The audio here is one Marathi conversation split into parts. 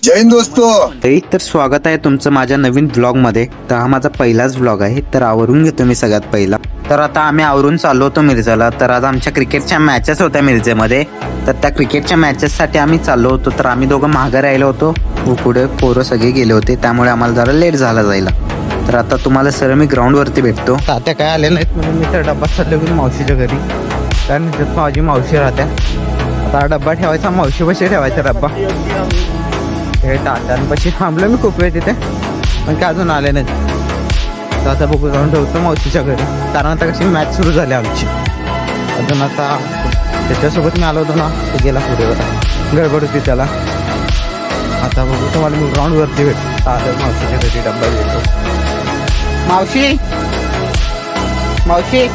जय हिंद दोस्तों. तर स्वागत आहे तुमचं माझ्या नवीन व्लॉग मध्ये. तर हा माझा पहिलाच व्लॉग आहे, तर आवरून घेतो मी सगळ्यात पहिला. तर आता आम्ही आवरून चाललो होतो मिरजेला. तर आज आमच्या क्रिकेटच्या मॅचेस होत्या मिरजेमध्ये. तर त्या क्रिकेटच्या मॅचेस साठी आम्ही चाललो होतो. तर आम्ही दोघं मागे राहिलो होतो, पुढे पोरं सगळे गेले होते, त्यामुळे आम्हाला जरा लेट झाला जायला. तर आता तुम्हाला सर मी ग्राउंड वरती भेटतो. तात्या काय आले नाहीत म्हणून मी तर डब्बा चाललो की मावशीच्या घरी, कारण तिथं माझी मावशी राहत्या. आता डब्बा ठेवायचा, मावशी बशी ठेवायचा डब्बा. हे टाटांपाशी थांबलो मी खूप वेळ तिथे, पण काय अजून आले नाही. तर आता बघू जाऊन ठेवतो मावशीच्या घरी, कारण आता कशी मॅच सुरू झाली आमची. अजून आता त्याच्यासोबत मी आलो होतो ना, ते गेला पुढे गडबड होती त्याला. आता बघू तुम्हाला मी ग्राउंडवरती भेटतो. आलं मावशीच्या घरी डब्बा देतो. मावशी मावशी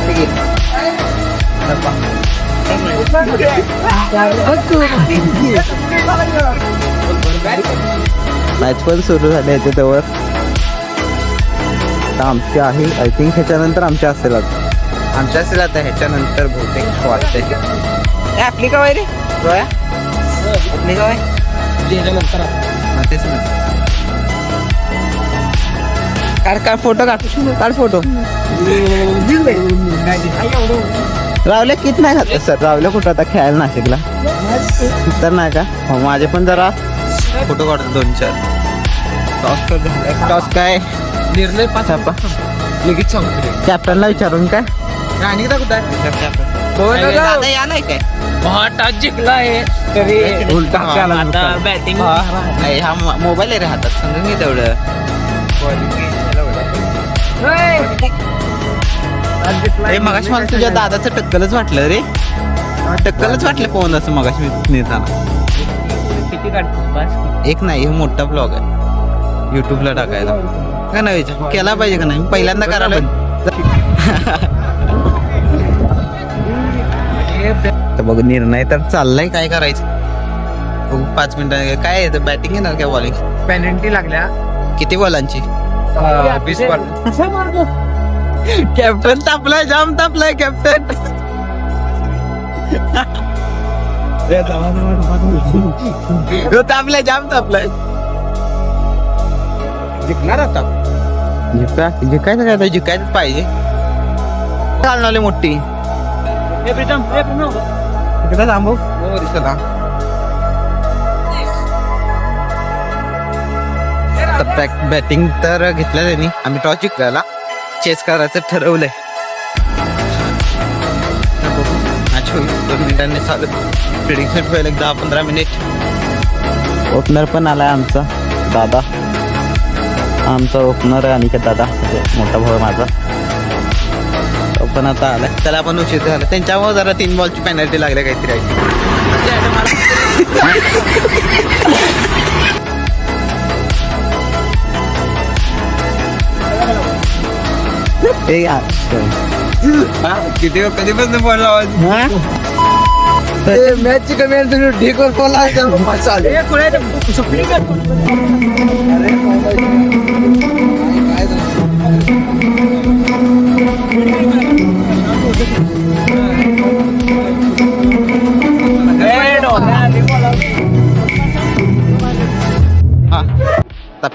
ठीक आहे डब्बा. मॅच पण सुरू झाले आहे त्याच्यावर. आता आमची आहे, आय थिंक ह्याच्यानंतर आमच्या असेल. आता ह्याच्यानंतर बहुतेक वाटतंय. आपली का रे रोया, आपली का तेच ना. काढ फोटो, काढ फोटो. रावल्या किती नाही खात सर. रावल्या कुठं आता खेळायला नाशिकला तर नाही का. माझे पण जरा फोटो काढतो 2-4. टॉस काय निर्णय लगेच सांगतो. कॅप्टनला विचारून काय राणी कुठं आहे यालाय काय. टच जिंकलाय तरी उलटा आता बॅटिंग. हा मोबाईल आहे रे हातात, समजून घे तेवढं. मगाशी मला तुझ्या दादाचं टक्कलच वाटलं रे. टक्कलच वाटलं पोहून असं मगाशी नेताना. किती काढतो एक नाही, हे मोठा ब्लॉग आहे युट्यूबला टाकायला. का नाही विचार केला पाहिजे का नाही, पहिल्यांदा करायला. तर बघ निर्णय तर चाललाय, काय करायचं बघू. 5 मिनिटं काय आहे, बॅटिंग येणार काय बॉलिंग. पेनल्टी लागल्या किती बॉलांची. 20 बॉल. कॅप्टन तापलाय, जाम तापलाय कॅप्टन. तापलाय, जाम तापलाय. जिंकणार आता. जिंकायचं काय, जिंकायचंच पाहिजे. चालणार मोठी तिकडे थांबव. बॅटिंग तर घेतलं त्यांनी. आम्ही टॉस जिंकायला चेस करायचं ठरवलंय. मॅच होईल 2 मिनिटांनी चालू. फिल्डिंग सेट व्हायला 10-15 मिनिट. ओपनर पण आलाय आमचा दादा. आमचा ओपनर आहे अनिकेत दादा, मोठा भाऊ माझा. तो पण आता आलाय, त्याला पण उशीर झाला. त्यांच्यामुळे जरा 3 बॉलची पेनल्टी लागल्या काहीतरी. किती कधीपासून बॉल लावायचं. मॅचची कमी तुम्ही ढीकवर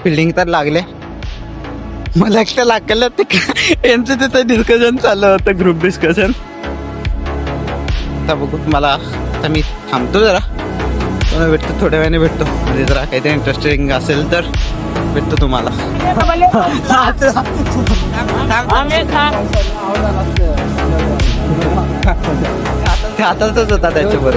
फिल्डिंग तर लागले. मला एकटं लागलं ते यांचं तिथं डिस्कशन चाललं होतं, ग्रुप डिस्कशन. आता बघू तुम्हाला. आता मी थांबतो जरा, भेटतो थोड्या वेळाने भेटतो. म्हणजे जरा काहीतरी इंटरेस्टिंग असेल तर भेटतो तुम्हाला. ते हातातच होता त्याच्याबरोबर.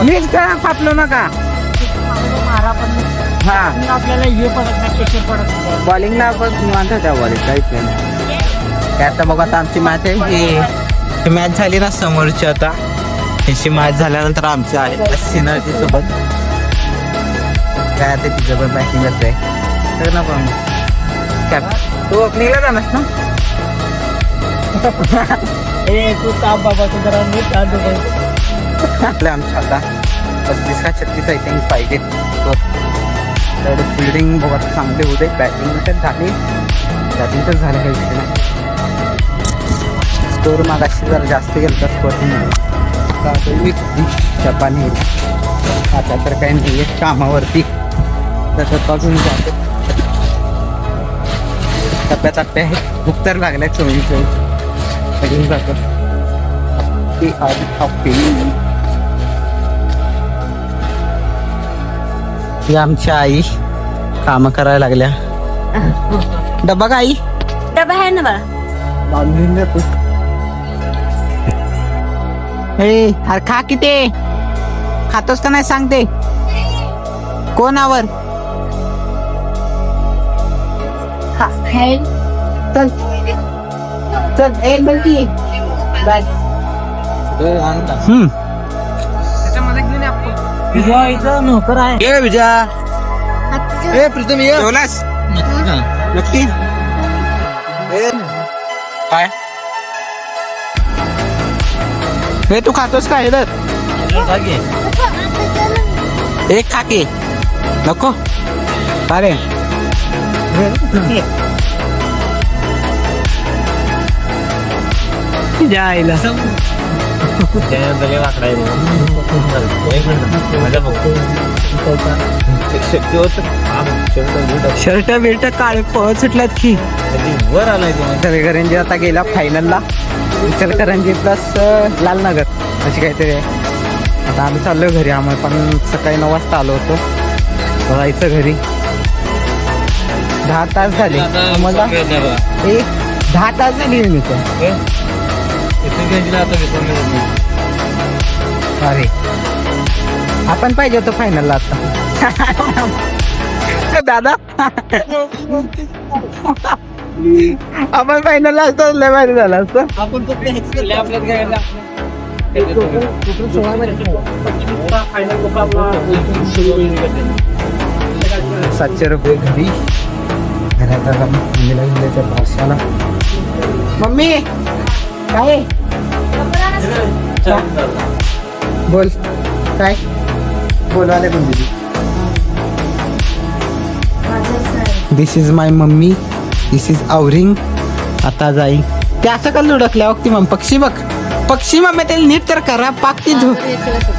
नीट का फापलो नका. हा आपल्याला हे पडत नाही, प्रेशर पडत नाही. बॉलिंगला आपण निवांत होत्या बॉलिंग काहीच नाही. काय आता बघा आता आमची मॅच आहे ही मॅच झाली ना समोरची. आता ह्याची मॅच झाल्यानंतर आमची आहे सिनर्जी सोबत. काय आता तिचं पण बॅटिंगच आहे तर ना पण काय तू ओपनिंगला जाणार ना. ए तू ताप बाबा, तू जरा नीट ताप बाबा. आपल्या आमच्या आता 35 का 36 आय थिंक पाहिजे. तर फिल्डिंग बघा चांगले होते. बॅटिंग तर झाली, बॅटिंग तर झालं काही विषय नाही. स्कोर मागाशी जरा जास्त गेलं तर स्कोर जपानी आता तर काही नाही आहे कामावरती. तसं पासून जातो टप्प्याटप्पे आहे. भूक तर लागल्या 24 घेऊन जातो ती ही आमची आई काम करायला लागल्या. डब्बा का आई डबा आहे ना बाळा. बांधून देतो. ए अरे खा किती खातोस का नाही सांगते कोणावर. चल चल एक बलकी तुझ्या इथं नोकर आहे. ये विजया. ए प्रीतम ये जेवलास नक्की. काय हे तू खातोस का इधर. एक खा की नको अरे जायला शर्ट बिर्ट काळे पळ सुटल्यात की वर आलाय इचलकरंजी आता गेला फायनलला. इचलकरंजी प्लस लालनगर अशी काहीतरी आहे. आता आम्ही चाललो घरी. आम्ही पण सकाळी 9 वाजता आलो होतो. जायचं घरी. 10 तास झाले आम्हाला. 10 तास झाली मी तर. अरे आपण पाहिजे होतो फायनलला आता दादा. आपण फायनलला असतो लय भारी झालं असतं. आपण आपल्यात 700 रुपये घरी. घरात आता मम्मीला गेल्याच्या भाषाला. मम्मी काय बोल काय बोलवाले पण दिदी. This is my mummy. This is आवरिंग. आता जाई ते असं का लुडकल्या वक्ती मग पक्षी बघ. पक्षी मम्मी त्याला नीट तर करा. पाकती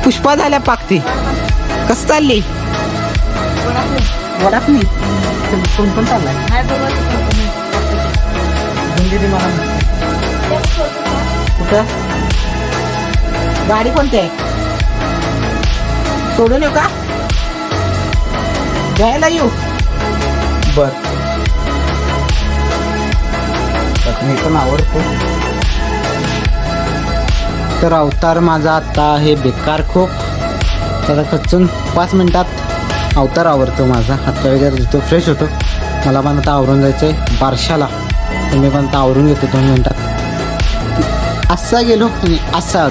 पुष्पा झाल्या पाकती. कस चालली वडाप नाही कोण पण चाललाय. कुठं गाडी कोणती आहे सोडून येऊ का घ्यायला येऊ. बर मी पण आवडतो. तर अवतार माझा आता आहे बेकार खूप. त्याला खचून 5 मिनिटात अवतार आवडतो माझा. हात वगैरे धुतो फ्रेश होतो. मला पण आता आवरून जायचं आहे बारशाला. तर मी पण आता आवरून घेतो 2 मिनिटात. असा गेलो आणि असा.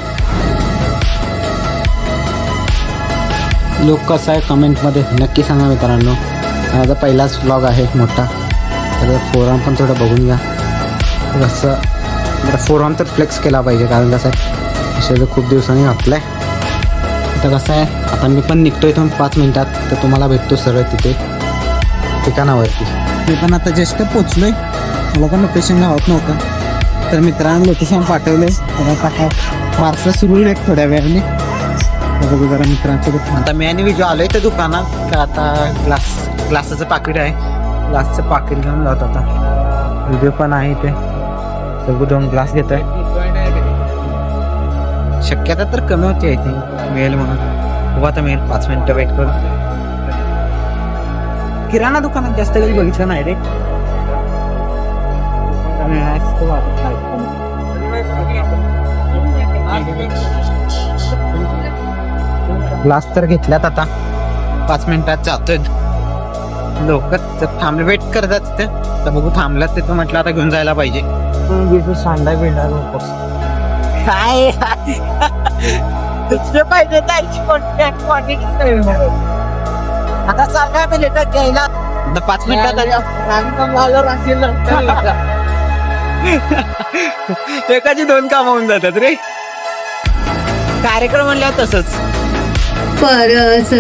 लोक कसा आहे कमेंटमध्ये नक्की सांगा मित्रांनो. माझा पहिलाच व्लॉग आहे मोठा. तर फोरम पण थोडं बघून घ्या. कसं जरा फोरम तर फ्लेक्स केला पाहिजे. कारण कसं आहे विषय खूप दिवसांनी घातला आहे. आता कसं आहे आता मी पण निघतो इथून 5 मिनिटात. तर तुम्हाला भेटतो सरळ तिथे ठिकाणावरती. मी पण आता जस्ट पोचलोय. मला पण लोकेशन गावत नव्हतं. तर मित्रांनो लोकेशन पाठवलंय. त्याला टाका वारसा सुरू होईल एक थोड्या वेळाने. बघू जरा मित्रांसोबत. आता मी आणि विजू आलोय त्या दुकानात. का आता ग्लासाचं पाकिट आहे. ग्लासचं पाकिट घेऊन जात आता. विजू पण आहे इथे. सगळं 2 ग्लास घेतोय. शक्यता तर कमी होती आहे ती मिळेल म्हणून. बघू आता मिळेल 5 मिनिटं वेट करून. किराणा दुकानात जास्त कधी बघितलं नाही रे. ग्लास तर घेतल्यात आता 5 मिनिटात जातोय लोक थांबले वेट करतात तिथे तर बघू थांबल्यात तिथं म्हटलं आता घेऊन जायला पाहिजे सांडा बिंडा काय दुसरे पाहिजे आता चालू आहे लेटर घ्यायला आता 5 मिनिटात एकाची 2 कामं होऊन जातात रे कार्यक्रम म्हणल्यावर तसंच परस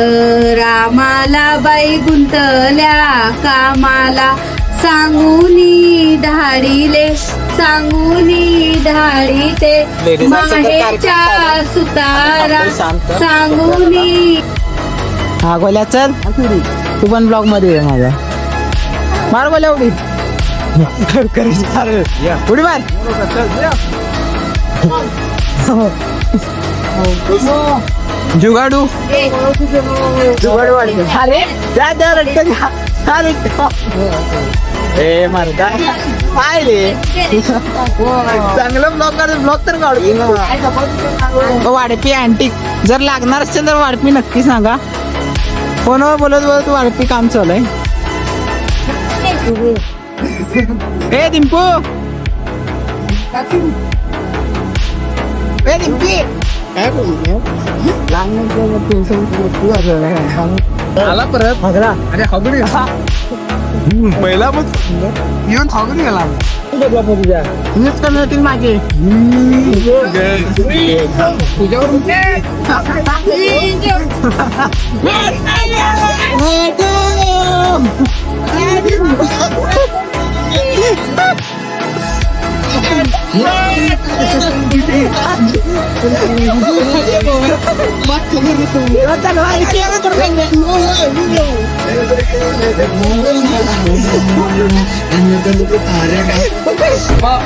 रामाला बाई गुंतल्या कामाला सांगूनी धाडीते माहेच्या सुतारा सांगूनी हा गोल्या चल तू पण ब्लॉग मध्ये ये माझ्या मार गोल्या उडी उडी मार जुगाडू अरे ए मारता काय रे चांगलं ब्लॉग तर काढू वाढपी अँटिक जर लागणार असेल तर वाढपी नक्की सांगा फोनवर बोलत वाढपी काम चालू आहे ए दिंपू ए दिंपी आला परत अरे हगडी पहिला बघ येऊन हगडी गेला यूज करण्यातील मागे तुझ्यावरून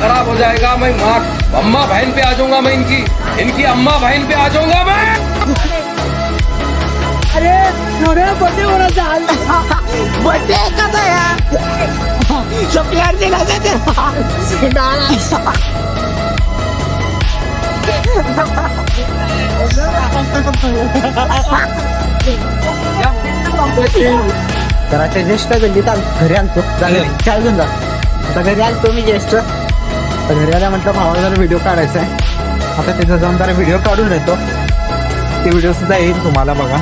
खराब हो जाएगा मैं माँ अम्मा बहन पे आ जाऊंगा मैं इनकी अम्मा बहन पे आ जाऊंगा मैं अरे बर्थडे होना बर्थडे कसा यार सब यार दिला घराच्या ज्येष्ठ गल्लीत घरी आणतो चाल घेऊन जा आता घरी आणतो मी ज्येष्ठ घरी आल्या म्हटलं भावाला जरा व्हिडिओ काढायचा आहे आता त्याचा जाऊन जरा व्हिडिओ काढून येतो ते व्हिडिओ सुद्धा येईल तुम्हाला बघा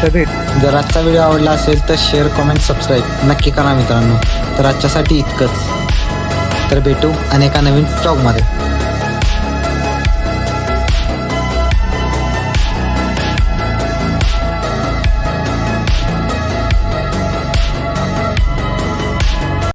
तर जर आजचा व्हिडिओ आवडला असेल तर शेअर कमेंट सबस्क्राईब नक्की करा मित्रांनो तर आजच्यासाठी इतकंच तर भेटू अनेका नवीन व्लॉगमध्ये